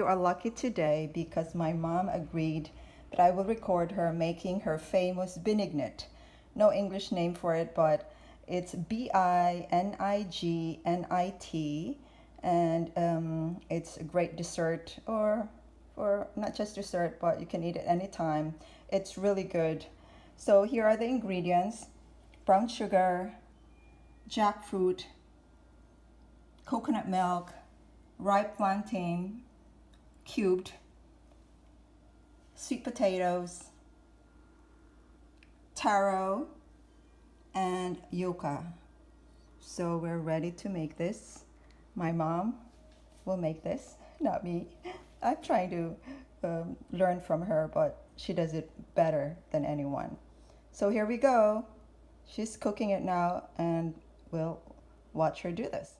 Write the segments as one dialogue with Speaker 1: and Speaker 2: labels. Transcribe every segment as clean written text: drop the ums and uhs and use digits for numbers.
Speaker 1: you are lucky today because my mom agreed that I will record her making her famous Binignit. No English name for it, but it's Binignit, and it's a great dessert, or not just dessert, but you can eat it anytime. It's really good. So here are the ingredients: brown sugar, jackfruit, coconut milk, ripe plantain, cubed, sweet potatoes, taro, and yucca. So we're ready to make this. My mom will make this, not me. I'm trying to learn from her, but she does it better than anyone. So here we go. She's cooking it now, and we'll watch her do this.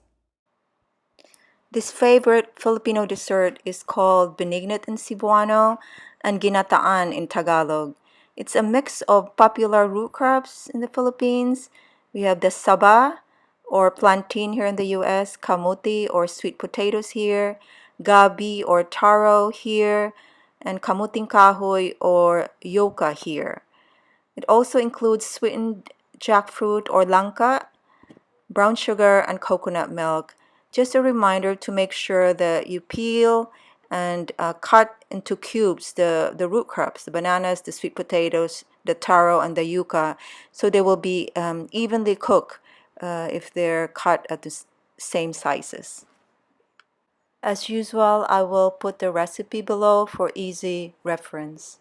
Speaker 1: This favorite Filipino dessert is called Binignit in Cebuano and Ginataan in Tagalog. It's a mix of popular root crops in the Philippines. We have the saba, or plantain here in the US, kamote or sweet potatoes here, gabi or taro here, and kamoteng kahoy or yucca here. It also includes sweetened jackfruit or langka, brown sugar, and coconut milk. Just a reminder to make sure that you peel and cut into cubes the root crops, the bananas, the sweet potatoes, the taro, and the yucca, so they will be evenly cooked if they're cut at the same sizes. As usual, I will put the recipe below for easy reference.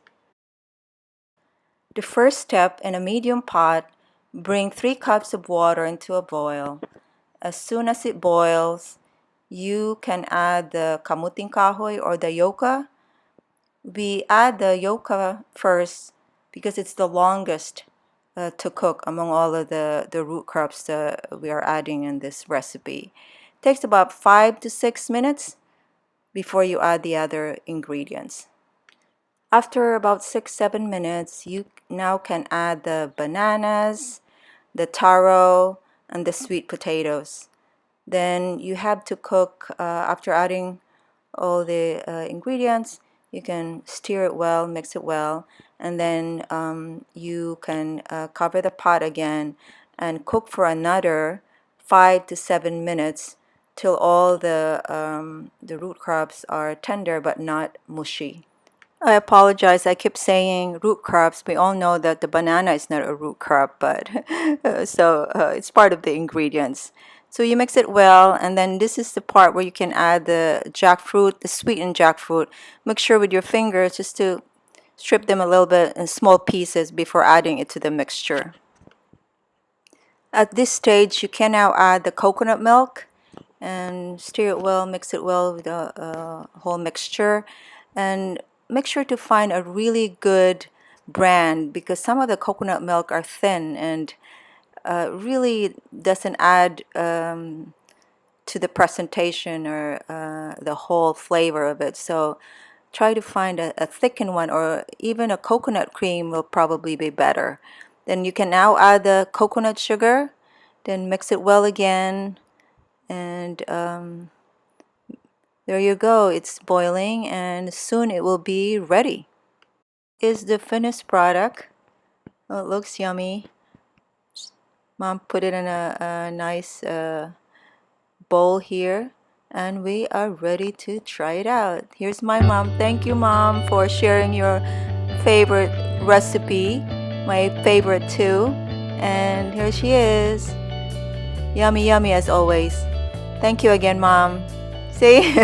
Speaker 1: The first step: in a medium pot, bring 3 cups of water into a boil. As soon as it boils, you can add the kamoteng kahoy or the yucca. We add the yucca first because it's the longest to cook among all of the root crops that we are adding in this recipe. It takes about 5 to 6 minutes before you add the other ingredients. After about 6-7 minutes, you now can add the bananas, the taro, and the sweet potatoes. Then you have to cook, after adding all the ingredients, you can stir it well, mix it well, and then you can cover the pot again and cook for another 5 to 7 minutes till all the root crops are tender but not mushy. I apologize. I keep saying root crops. We all know that the banana is not a root crop, but it's part of the ingredients. So you mix it well, and then this is the part where you can add the jackfruit, the sweetened jackfruit. Make sure with your fingers just to strip them a little bit in small pieces before adding it to the mixture. At this stage, you can now add the coconut milk and stir it well, mix it well with the whole mixture, and make sure to find a really good brand, because some of the coconut milk are thin and really doesn't add to the presentation or the whole flavor of it. So try to find a thickened one, or even a coconut cream will probably be better. Then you can now add the coconut sugar, then mix it well again, and there you go. It's boiling, and soon it will be ready. Is the finished product. Oh, it looks yummy. Mom put it in a nice bowl here, and we are ready to try it out. Here's my mom. Thank you, Mom, for sharing your favorite recipe, my favorite too. And here she is. Yummy, yummy as always. Thank you again, Mom. See?